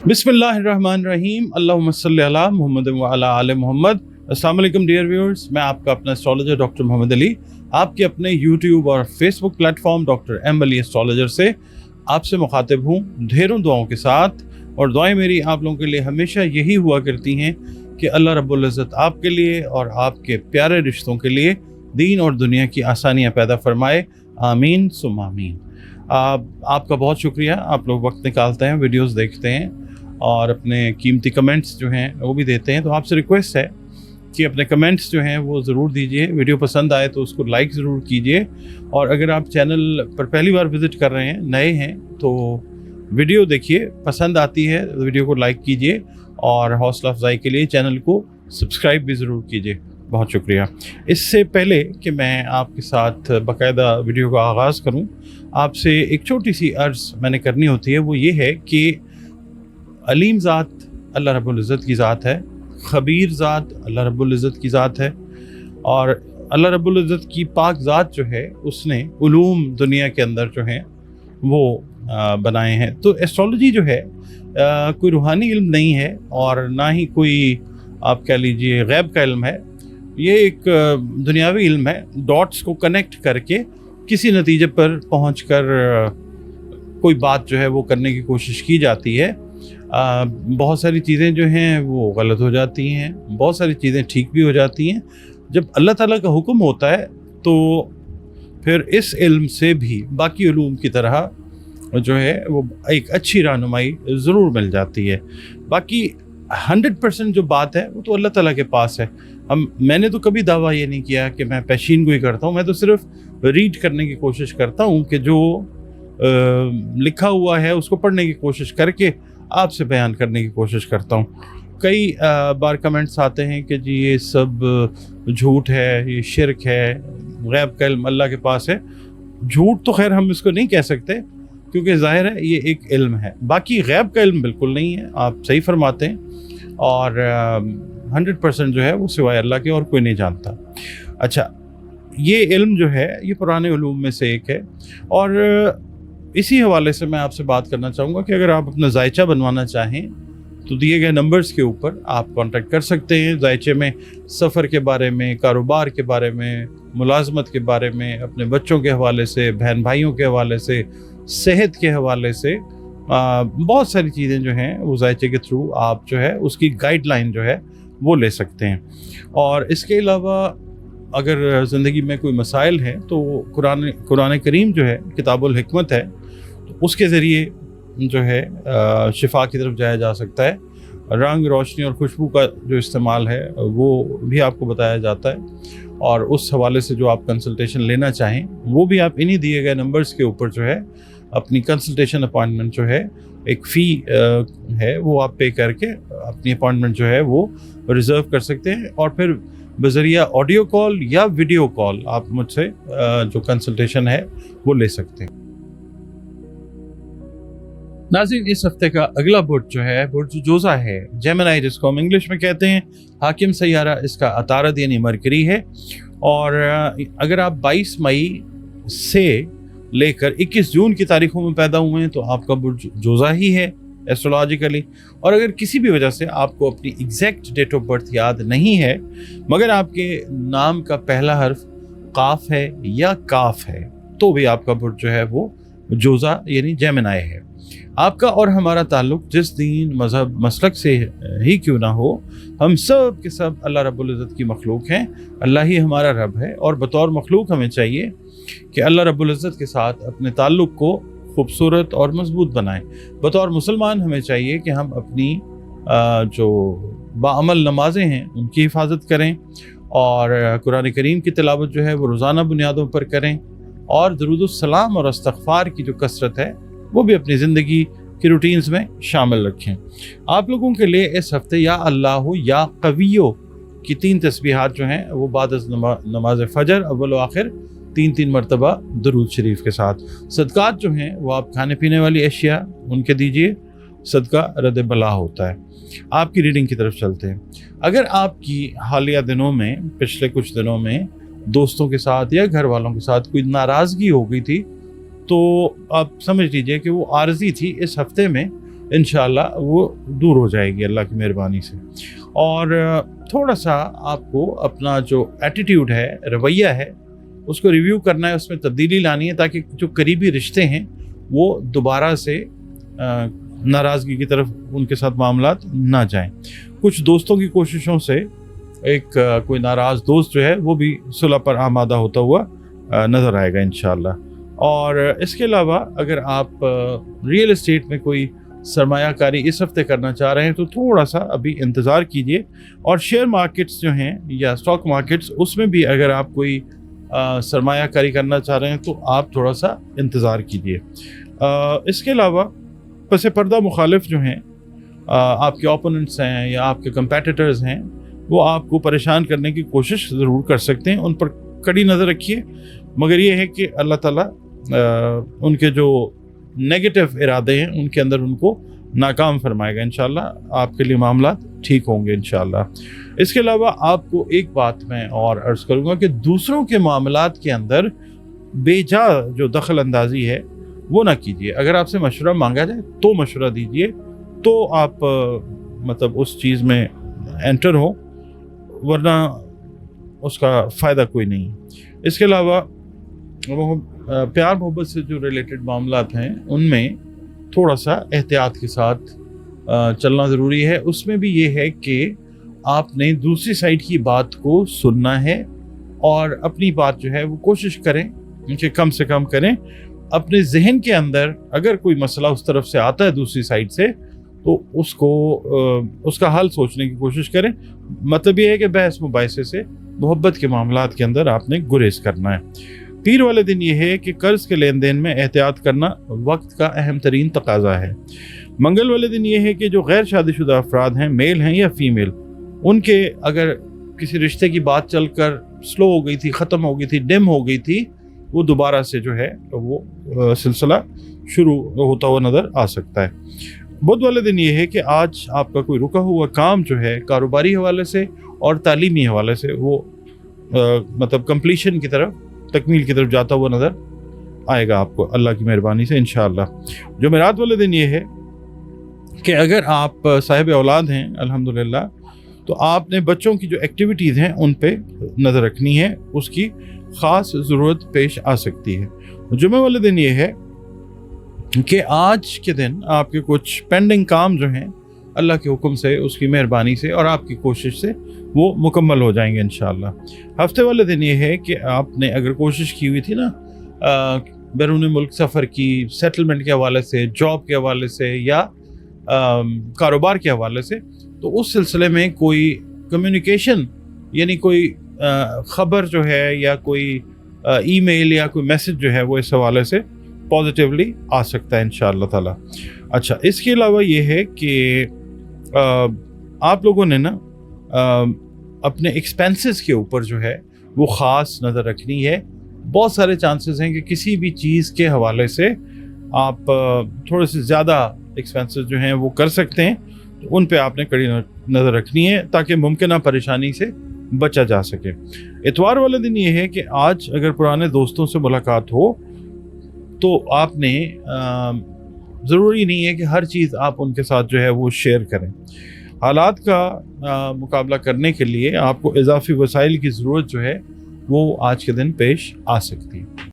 बिस्मिल्लाहिर्रहमानिर्रहीम अल्लाहुम्मा सल्ली अला मुहम्मद व अला आले मुहम्मद। अस्सलाम वालेकुम डियर व्यूअर्स, मैं आपका अपना एस्ट्रोलॉजर डॉक्टर मोहम्मद अली आपके अपने यूट्यूब और Facebook platform doctor M Ali astrologer से आपसे मुखातिब हूँ ढेरों दुआओं के साथ। और दुआएं मेरी आप लोगों के लिए हमेशा यही हुआ करती हैं कि अल्लाह रब्बुल इज़्ज़त आपके लिए और आपके प्यारे रिश्तों के लिए दीन और दुनिया की आसानियाँ पैदा फरमाए, आमीन सुम्मा आमीन। आपका बहुत शुक्रिया, आप लोग वक्त निकालते हैं, वीडियोस देखते हैं और अपने कीमती कमेंट्स जो हैं वो भी देते हैं। तो आपसे रिक्वेस्ट है कि अपने कमेंट्स जो हैं वो ज़रूर दीजिए। वीडियो पसंद आए तो उसको लाइक ज़रूर कीजिए। और अगर आप चैनल पर पहली बार विज़िट कर रहे हैं, नए हैं, तो वीडियो देखिए, पसंद आती है तो वीडियो को लाइक कीजिए और हौसला अफजाई के लिए चैनल को सब्सक्राइब भी ज़रूर कीजिए। बहुत शुक्रिया। इससे पहले कि मैं आपके साथ बाकायदा वीडियो का आगाज़ करूं, आपसे एक छोटी सी अर्ज़ मैंने करनी होती है। वो ये है कि अलीम ज़ात अल्लाह रब्बुल इज़्ज़त की ज़ात है, ख़बीर ज़ात अल्लाह रब्बुल इज़्ज़त की ज़ात है। और अल्लाह रब्बुल इज़्ज़त की पाक ज़ात जो है उसने उलूम दुनिया के अंदर जो हैं वो बनाए हैं। तो एस्ट्रोलॉजी जो है कोई रूहानी इल्म नहीं है और ना ही कोई आप कह लीजिए गैब का इल्म है। ये एक दुनियावी इल्म है। डॉट्स को कनेक्ट करके किसी नतीजे पर पहुंचकर कोई बात जो है वो करने की कोशिश की जाती है। बहुत सारी चीज़ें जो हैं वो गलत हो जाती हैं, बहुत सारी चीज़ें ठीक भी हो जाती हैं। जब अल्लाह ताला का हुक्म होता है तो फिर इस इल्म से भी बाकी उलूम की तरह जो है वो एक अच्छी रहनुमाई ज़रूर मिल जाती है। बाकी 100% जो बात है वो तो अल्लाह ताला के पास है। मैंने तो कभी दावा ये नहीं किया कि मैं पेशीन गोई करता हूँ। मैं तो सिर्फ रीड करने की कोशिश करता हूँ कि जो लिखा हुआ है उसको पढ़ने की कोशिश करके आपसे बयान करने की कोशिश करता हूँ। कई बार कमेंट्स आते हैं कि जी ये सब झूठ है, ये शिरक है, गैब का इल्म अल्लाह के पास है। झूठ तो खैर हम इसको नहीं कह सकते क्योंकि ज़ाहिर है ये एक इल्म है। बाकी गैब का इल्म बिल्कुल नहीं है, आप सही फरमाते हैं। और 100% जो है वो सिवाय अल्लाह के और कोई नहीं जानता। अच्छा, ये इल्म जो है ये पुराने उलूम में से एक है। और इसी हवाले से मैं आपसे बात करना चाहूँगा कि अगर आप अपना जायचा बनवाना चाहें तो दिए गए नंबर्स के ऊपर आप कांटेक्ट कर सकते हैं। जायचे में सफ़र के बारे में, कारोबार के बारे में, मुलाजमत के बारे में, अपने बच्चों के हवाले से, बहन भाइयों के हवाले से, सेहत के हवाले से बहुत सारी चीज़ें जो हैं वो जायचे के थ्रू आप जो है उसकी गाइडलाइन जो है वो ले सकते हैं। और इसके अलावा अगर ज़िंदगी में कोई मसाइल हैं तो कुरान करीम जो है किताबुल हिकमत है, तो उसके ज़रिए जो है शिफा की तरफ जाया जा सकता है। रंग, रोशनी और खुशबू का जो इस्तेमाल है वो भी आपको बताया जाता है। और उस हवाले से जो आप कंसल्टेशन लेना चाहें वो भी आप इन्हीं दिए गए नंबर्स के ऊपर जो है अपनी कंसल्टेशन अपॉइंटमेंट जो है एक फ़ी है वो आप पे करके अपनी अपॉइंटमेंट जो है वो रिज़र्व कर सकते हैं। और फिर बज़रिया ऑडियो कॉल या वीडियो कॉल आप मुझसे जो कंसल्टेशन है वो ले सकते हैं। नाज़रीन, इस हफ्ते का अगला बुर्ज जो है बुर्ज जोज़ा है, जेमिनी जिसको हम इंग्लिश में कहते हैं। हाकिम सैयारा इसका अतारद यानी मरकरी है। और अगर आप 22 मई से लेकर 21 जून की तारीखों में पैदा हुए हैं तो आपका बुर्ज जोज़ा ही है एस्ट्रोलॉजिकली। और अगर किसी भी वजह से आपको अपनी एग्जैक्ट डेट ऑफ बर्थ याद नहीं है मगर आपके नाम का पहला हर्फ काफ है या काफ है तो भी आपका बुर्ज जो है वो जोज़ा यानी जेमिनी है। आपका और हमारा ताल्लुक जिस दीन, मज़हब, मसलक से ही क्यों ना हो, हम सब के सब अल्लाह रब्बुल इज़्ज़त की मखलूक हैं। अल्लाह ही हमारा रब है और बतौर मखलूक हमें चाहिए कि अल्लाह रब्बुल इज़्ज़त के साथ अपने ताल्लुक को खूबसूरत और मजबूत बनाएं। बतौर मुसलमान हमें चाहिए कि हम अपनी जो बाअमल नमाजें हैं उनकी हिफाजत करें और कुरान करीम की तिलावत जो है वो रोज़ाना बुनियादों पर करें और दरूदुस सलाम और इस्तग़फ़ार की जो कसरत है वो भी अपनी ज़िंदगी की रूटीन्स में शामिल रखें। आप लोगों के लिए इस हफ्ते या अल्लाह या कवियो की 3 तस्बीहात जो हैं वो बाद नमाज फ़जर अव्वल व आखिर 3 मरतबा दरूद शरीफ के साथ। सदक़ात जो हैं वो आप खाने पीने वाली अशिया उनके दीजिए, सदका रद्द बला होता है। आपकी रीडिंग की तरफ चलते हैं। अगर आपकी हालिया दिनों में, पिछले कुछ दिनों में दोस्तों के साथ या घर वालों के साथ कोई नाराज़गी हो गई थी तो आप समझ लीजिए कि वो आर्जी थी। इस हफ्ते में इंशाअल्लाह वो दूर हो जाएगी अल्लाह की मेहरबानी से। और थोड़ा सा आपको अपना जो एटीट्यूड है, रवैया है, उसको रिव्यू करना है, उसमें तब्दीली लानी है, ताकि जो करीबी रिश्ते हैं वो दोबारा से नाराज़गी की तरफ उनके साथ मामलात ना जाएं। कुछ दोस्तों की कोशिशों से एक कोई नाराज़ दोस्त जो है वो भी सुलह पर आमादा होता हुआ नज़र आएगा इंशाअल्लाह। और इसके अलावा अगर आप रियल एस्टेट में कोई सरमायाकारी इस हफ्ते करना चाह रहे हैं तो थोड़ा सा अभी इंतज़ार कीजिए। और शेयर मार्केट्स जो हैं या स्टॉक मार्केट्स, उसमें भी अगर आप कोई सरमायाकारी करना चाह रहे हैं तो आप थोड़ा सा इंतज़ार कीजिए। इसके अलावा पस पर्दा मुखालिफ जो हैं, आपके ओपोनेंट्स हैं या आपके कंपेटिटर्स हैं, वो आपको परेशान करने की कोशिश ज़रूर कर सकते हैं। उन पर कड़ी नज़र रखिए, मगर ये है कि अल्लाह ताला उनके जो नेगेटिव इरादे हैं उनके अंदर उनको नाकाम फरमाएगा इंशाअल्लाह। आपके लिए मामला ठीक होंगे इंशाअल्लाह। इसके अलावा आपको एक बात मैं और अर्ज़ करूँगा कि दूसरों के मामलात के अंदर बेजा जो दखल अंदाज़ी है वो ना कीजिए। अगर आपसे मशवरा मांगा जाए तो मशवरा दीजिए, तो आप मतलब उस चीज़ में एंटर हो, वरना उसका फ़ायदा कोई नहीं। इसके अलावा प्यार मोहब्बत से जो रिलेटेड मामलात हैं उनमें थोड़ा सा एहतियात के साथ चलना ज़रूरी है। उसमें भी ये है कि आपने दूसरी साइड की बात को सुनना है और अपनी बात जो है वो कोशिश करें कि कम से कम करें। अपने जहन के अंदर अगर कोई मसला उस तरफ से आता है दूसरी साइड से, तो उसको उसका हल सोचने की कोशिश करें। मतलब ये है कि बहस मुबाहिसे से मोहब्बत के मामलात के अंदर आपने गुरेज करना है। पीर वाले दिन ये है कि कर्ज के लेन देन में एहतियात करना वक्त का अहम तरीन तकाजा है। मंगल वाले दिन ये है कि जो गैर शादीशुदा अफराद हैं, मेल हैं या फीमेल, उनके अगर किसी रिश्ते की बात चलकर स्लो हो गई थी, ख़त्म हो गई थी, डिम हो गई थी, वो दोबारा से जो है वो सिलसिला शुरू होता हुआ नज़र आ सकता है। बुध वाले दिन ये है कि आज आपका कोई रुका हुआ काम जो है कारोबारी हवाले से और तालीमी हवाले से वो मतलब कंप्लीशन की तरफ, तकमील की तरफ जाता हुआ नज़र आएगा आपको अल्लाह की मेहरबानी से इंशाअल्लाह। जुमेरात वाले दिन ये है कि अगर आप साहिब औलाद हैं अल्हम्दुलिल्लाह, तो आपने बच्चों की जो एक्टिविटीज़ हैं उन पे नज़र रखनी है, उसकी ख़ास ज़रूरत पेश आ सकती है। जुमे वाले दिन ये है कि आज के दिन आपके कुछ पेंडिंग काम जो हैं अल्लाह के हुक्म से, उसकी मेहरबानी से और आपकी कोशिश से वो मुकम्मल हो जाएंगे इंशाअल्लाह। हफ्ते वाले दिन ये है कि आपने अगर कोशिश की हुई थी ना बैरून मुल्क सफ़र की, सेटलमेंट के हवाले से, जॉब के हवाले से या कारोबार के हवाले से, तो उस सिलसिले में कोई कम्युनिकेशन यानी कोई ख़बर जो है या कोई ईमेल या कोई मैसेज जो है वो इस हवाले से पॉजिटिवली आ सकता है इंशाअल्लाह ताला। अच्छा, इसके अलावा ये है कि आप लोगों ने ना अपने एक्सपेंसेस के ऊपर जो है वो ख़ास नज़र रखनी है। बहुत सारे चांसेस हैं कि किसी भी चीज़ के हवाले से आप थोड़े से ज़्यादा एक्सपेंसेस जो हैं वो कर सकते हैं, तो उन पे आपने कड़ी नज़र रखनी है ताकि मुमकिन परेशानी से बचा जा सके। इतवार वाले दिन ये है कि आज अगर पुराने दोस्तों से मुलाकात हो तो आपने ज़रूरी नहीं है कि हर चीज़ आप उनके साथ जो है वो शेयर करें। हालात का मुकाबला करने के लिए आपको इजाफी वसाइल की ज़रूरत जो है वो आज के दिन पेश आ सकती है।